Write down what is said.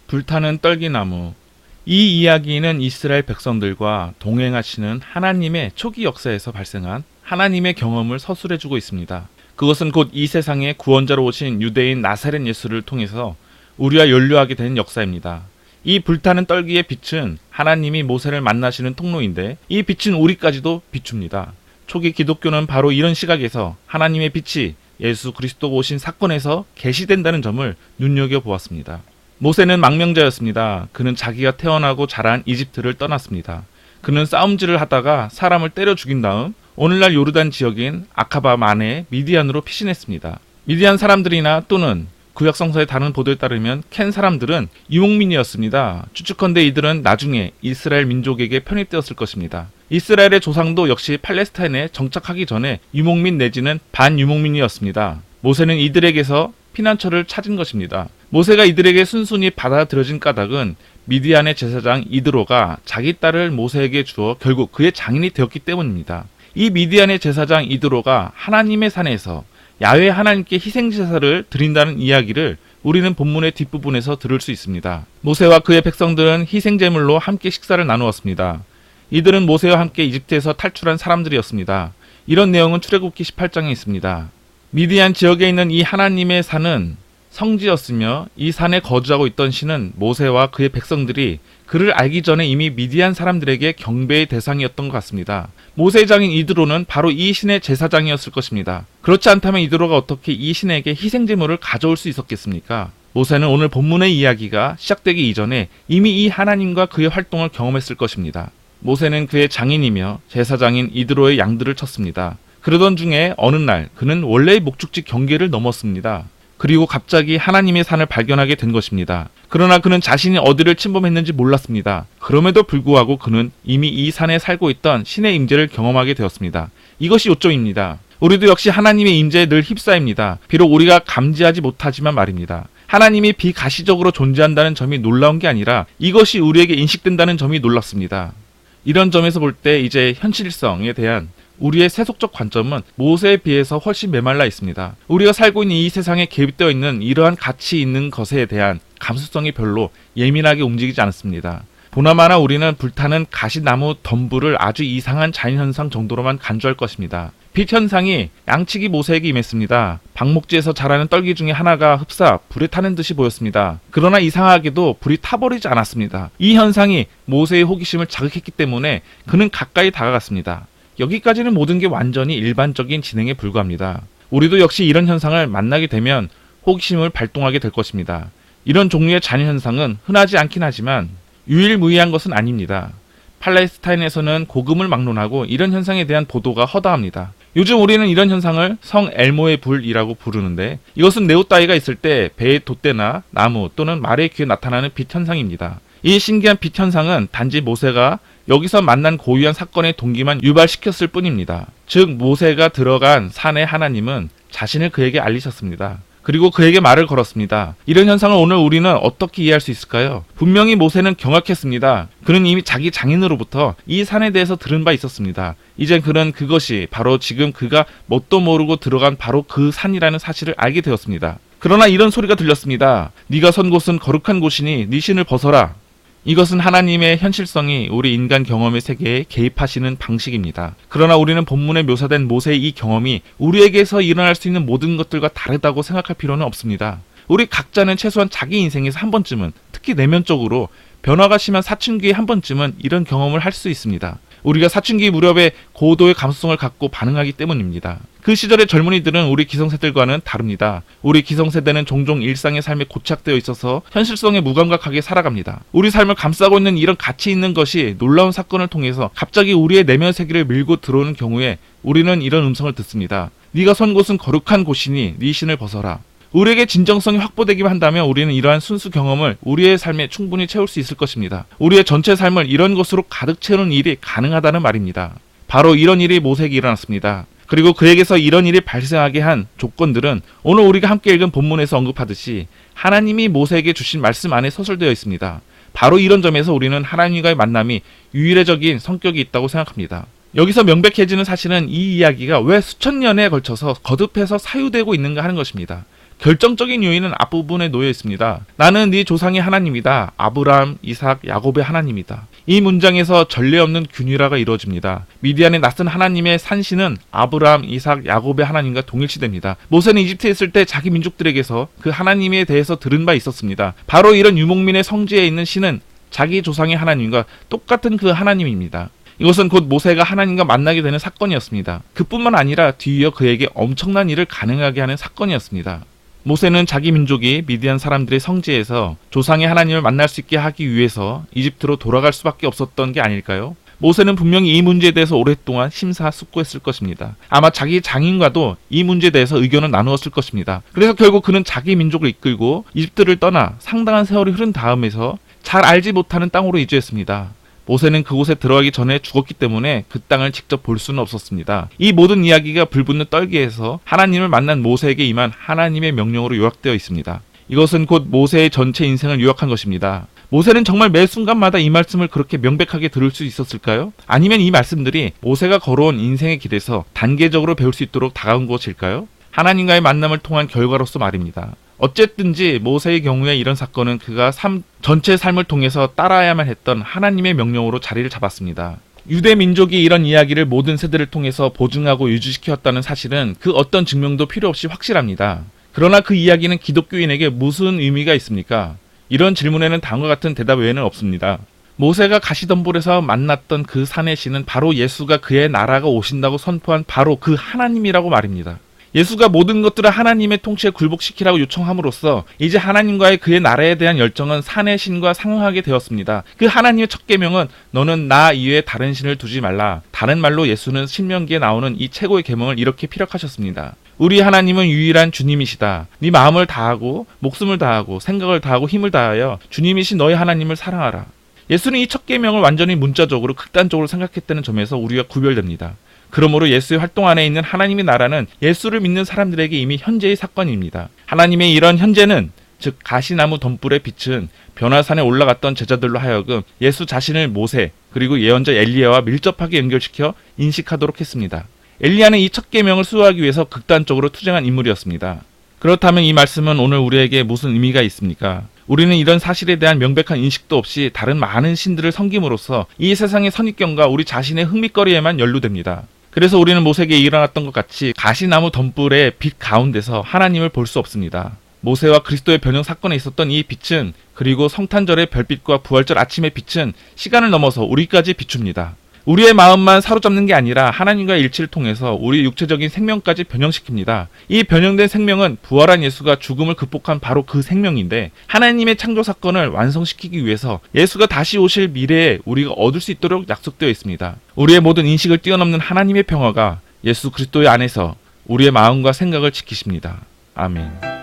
불타는 떨기나무. 이 이야기는 이스라엘 백성들과 동행하시는 하나님의 초기 역사에서 발생한 하나님의 경험을 서술해주고 있습니다. 그것은 곧 이 세상에 구원자로 오신 유대인 나사렛 예수를 통해서 우리와 연루하게 된 역사입니다. 이 불타는 떨기의 빛은 하나님이 모세를 만나시는 통로인데, 이 빛은 우리까지도 비춥니다. 초기 기독교는 바로 이런 시각에서 하나님의 빛이 예수 그리스도가 오신 사건에서 계시된다는 점을 눈여겨보았습니다. 모세는 망명자였습니다. 그는 자기가 태어나고 자란 이집트를 떠났습니다. 그는 싸움질을 하다가 사람을 때려 죽인 다음 오늘날 요르단 지역인 아카바 만에 미디안으로 피신했습니다. 미디안 사람들이나 또는 구약성서의 다른 보도에 따르면 캔 사람들은 유목민이었습니다. 추측컨대 이들은 나중에 이스라엘 민족에게 편입되었을 것입니다. 이스라엘의 조상도 역시 팔레스타인에 정착하기 전에 유목민 내지는 반유목민이었습니다. 모세는 이들에게서 피난처를 찾은 것입니다. 모세가 이들에게 순순히 받아들여진 까닭은 미디안의 제사장 이드로가 자기 딸을 모세에게 주어 결국 그의 장인이 되었기 때문입니다. 이 미디안의 제사장 이드로가 하나님의 산에서 야훼 하나님께 희생제사를 드린다는 이야기를 우리는 본문의 뒷부분에서 들을 수 있습니다. 모세와 그의 백성들은 희생제물로 함께 식사를 나누었습니다. 이들은 모세와 함께 이집트에서 탈출한 사람들이었습니다. 이런 내용은 출애굽기 18장에 있습니다. 미디안 지역에 있는 이 하나님의 산은 성지였으며 이 산에 거주하고 있던 신은 모세와 그의 백성들이 그를 알기 전에 이미 미디안 사람들에게 경배의 대상이었던 것 같습니다. 모세의 장인 이드로는 바로 이 신의 제사장이었을 것입니다. 그렇지 않다면 이드로가 어떻게 이 신에게 희생제물을 가져올 수 있었겠습니까? 모세는 오늘 본문의 이야기가 시작되기 이전에 이미 이 하나님과 그의 활동을 경험했을 것입니다. 모세는 그의 장인이며 제사장인 이드로의 양들을 쳤습니다. 그러던 중에 어느 날 그는 원래의 목축지 경계를 넘었습니다. 그리고 갑자기 하나님의 산을 발견하게 된 것입니다. 그러나 그는 자신이 어디를 침범했는지 몰랐습니다. 그럼에도 불구하고 그는 이미 이 산에 살고 있던 신의 임재를 경험하게 되었습니다. 이것이 요점입니다. 우리도 역시 하나님의 임재에 늘 휩싸입니다. 비록 우리가 감지하지 못하지만 말입니다. 하나님이 비가시적으로 존재한다는 점이 놀라운 게 아니라 이것이 우리에게 인식된다는 점이 놀랍습니다. 이런 점에서 볼 때 이제 현실성에 대한 우리의 세속적 관점은 모세에 비해서 훨씬 메말라 있습니다. 우리가 살고 있는 이 세상에 개입되어 있는 이러한 가치 있는 것에 대한 감수성이 별로 예민하게 움직이지 않습니다. 보나마나 우리는 불타는 가시나무 덤불을 아주 이상한 자연현상 정도로만 간주할 것입니다. 빛 현상이 양치기 모세에게 임했습니다. 방목지에서 자라는 떨기 중에 하나가 흡사 불에 타는 듯이 보였습니다. 그러나 이상하게도 불이 타버리지 않았습니다. 이 현상이 모세의 호기심을 자극했기 때문에 그는 가까이 다가갔습니다. 여기까지는 모든 게 완전히 일반적인 진행에 불과합니다. 우리도 역시 이런 현상을 만나게 되면 호기심을 발동하게 될 것입니다. 이런 종류의 자연현상은 흔하지 않긴 하지만 유일무이한 것은 아닙니다. 팔레스타인에서는 고금을 막론하고 이런 현상에 대한 보도가 허다합니다. 요즘 우리는 이런 현상을 성 엘모의 불이라고 부르는데, 이것은 네오 따위가 있을 때 배의 돛대나 나무 또는 말의 귀에 나타나는 빛 현상입니다. 이 신기한 빛 현상은 단지 모세가 여기서 만난 고유한 사건의 동기만 유발시켰을 뿐입니다. 즉 모세가 들어간 산의 하나님은 자신을 그에게 알리셨습니다. 그리고 그에게 말을 걸었습니다. 이런 현상을 오늘 우리는 어떻게 이해할 수 있을까요? 분명히 모세는 경악했습니다. 그는 이미 자기 장인으로부터 이 산에 대해서 들은 바 있었습니다. 이젠 그는 그것이 바로 지금 그가 뭣도 모르고 들어간 바로 그 산이라는 사실을 알게 되었습니다. 그러나 이런 소리가 들렸습니다. 네가 선 곳은 거룩한 곳이니 네 신을 벗어라. 이것은 하나님의 현실성이 우리 인간 경험의 세계에 개입하시는 방식입니다. 그러나 우리는 본문에 묘사된 모세의 이 경험이 우리에게서 일어날 수 있는 모든 것들과 다르다고 생각할 필요는 없습니다. 우리 각자는 최소한 자기 인생에서 한 번쯤은, 특히 내면적으로 변화가 심한 사춘기에 한 번쯤은 이런 경험을 할 수 있습니다. 우리가 사춘기 무렵에 고도의 감수성을 갖고 반응하기 때문입니다. 그 시절의 젊은이들은 우리 기성세대들과는 다릅니다. 우리 기성세대는 종종 일상의 삶에 고착되어 있어서 현실성에 무감각하게 살아갑니다. 우리 삶을 감싸고 있는 이런 가치 있는 것이 놀라운 사건을 통해서 갑자기 우리의 내면 세계를 밀고 들어오는 경우에 우리는 이런 음성을 듣습니다. 네가 선 곳은 거룩한 곳이니 네 신을 벗어라. 우리에게 진정성이 확보되기만 한다면 우리는 이러한 순수 경험을 우리의 삶에 충분히 채울 수 있을 것입니다. 우리의 전체 삶을 이런 것으로 가득 채우는 일이 가능하다는 말입니다. 바로 이런 일이 모세에게 일어났습니다. 그리고 그에게서 이런 일이 발생하게 한 조건들은 오늘 우리가 함께 읽은 본문에서 언급하듯이 하나님이 모세에게 주신 말씀 안에 서술되어 있습니다. 바로 이런 점에서 우리는 하나님과의 만남이 유일적인 성격이 있다고 생각합니다. 여기서 명백해지는 사실은 이 이야기가 왜 수천 년에 걸쳐서 거듭해서 사유되고 있는가 하는 것입니다. 결정적인 요인은 앞부분에 놓여 있습니다. 나는 네 조상의 하나님이다. 아브라함, 이삭, 야곱의 하나님이다. 이 문장에서 전례 없는 균일화가 이루어집니다. 미디안의 낯선 하나님의 산신은 아브라함, 이삭, 야곱의 하나님과 동일시됩니다. 모세는 이집트에 있을 때 자기 민족들에게서 그 하나님에 대해서 들은 바 있었습니다. 바로 이런 유목민의 성지에 있는 신은 자기 조상의 하나님과 똑같은 그 하나님입니다. 이것은 곧 모세가 하나님과 만나게 되는 사건이었습니다. 그뿐만 아니라 뒤이어 그에게 엄청난 일을 가능하게 하는 사건이었습니다. 모세는 자기 민족이 미디안 사람들의 성지에서 조상의 하나님을 만날 수 있게 하기 위해서 이집트로 돌아갈 수밖에 없었던 게 아닐까요? 모세는 분명히 이 문제에 대해서 오랫동안 심사숙고했을 것입니다. 아마 자기 장인과도 이 문제에 대해서 의견을 나누었을 것입니다. 그래서 결국 그는 자기 민족을 이끌고 이집트를 떠나 상당한 세월이 흐른 다음에서 잘 알지 못하는 땅으로 이주했습니다. 모세는 그곳에 들어가기 전에 죽었기 때문에 그 땅을 직접 볼 수는 없었습니다. 이 모든 이야기가 불붙는 떨기에서 하나님을 만난 모세에게 임한 하나님의 명령으로 요약되어 있습니다. 이것은 곧 모세의 전체 인생을 요약한 것입니다. 모세는 정말 매 순간마다 이 말씀을 그렇게 명백하게 들을 수 있었을까요? 아니면 이 말씀들이 모세가 걸어온 인생의 길에서 단계적으로 배울 수 있도록 다가온 것일까요? 하나님과의 만남을 통한 결과로서 말입니다. 어쨌든지 모세의 경우에 이런 사건은 그가 전체 삶을 통해서 따라야만 했던 하나님의 명령으로 자리를 잡았습니다. 유대 민족이 이런 이야기를 모든 세대를 통해서 보증하고 유지시켰다는 사실은 그 어떤 증명도 필요 없이 확실합니다. 그러나 그 이야기는 기독교인에게 무슨 의미가 있습니까? 이런 질문에는 다음과 같은 대답 외에는 없습니다. 모세가 가시덤불에서 만났던 그 산의 신은 바로 예수가 그의 나라가 오신다고 선포한 바로 그 하나님이라고 말입니다. 예수가 모든 것들을 하나님의 통치에 굴복시키라고 요청함으로써 이제 하나님과의 그의 나라에 대한 열정은 산의 신과 상응하게 되었습니다. 그 하나님의 첫 계명은 너는 나 이외에 다른 신을 두지 말라. 다른 말로 예수는 신명기에 나오는 이 최고의 계명을 이렇게 피력하셨습니다. 우리 하나님은 유일한 주님이시다. 네 마음을 다하고 목숨을 다하고 생각을 다하고 힘을 다하여 주님이신 너희 하나님을 사랑하라. 예수는 이 첫 계명을 완전히 문자적으로 극단적으로 생각했다는 점에서 우리가 구별됩니다. 그러므로 예수의 활동 안에 있는 하나님의 나라는 예수를 믿는 사람들에게 이미 현재의 사건입니다. 하나님의 이런 현재는 즉 가시나무 덤불의 빛은 변화산에 올라갔던 제자들로 하여금 예수 자신을 모세 그리고 예언자 엘리야와 밀접하게 연결시켜 인식하도록 했습니다. 엘리야는 이 첫 계명을 수호하기 위해서 극단적으로 투쟁한 인물이었습니다. 그렇다면 이 말씀은 오늘 우리에게 무슨 의미가 있습니까? 우리는 이런 사실에 대한 명백한 인식도 없이 다른 많은 신들을 섬김으로써 이 세상의 선입견과 우리 자신의 흥미거리에만 연루됩니다. 그래서 우리는 모세에게 일어났던 것 같이 가시나무 덤불의 빛 가운데서 하나님을 볼 수 없습니다. 모세와 그리스도의 변형 사건에 있었던 이 빛은 그리고 성탄절의 별빛과 부활절 아침의 빛은 시간을 넘어서 우리까지 비춥니다. 우리의 마음만 사로잡는 게 아니라 하나님과의 일치를 통해서 우리 육체적인 생명까지 변형시킵니다. 이 변형된 생명은 부활한 예수가 죽음을 극복한 바로 그 생명인데 하나님의 창조 사건을 완성시키기 위해서 예수가 다시 오실 미래에 우리가 얻을 수 있도록 약속되어 있습니다. 우리의 모든 인식을 뛰어넘는 하나님의 평화가 예수 그리스도의 안에서 우리의 마음과 생각을 지키십니다. 아멘.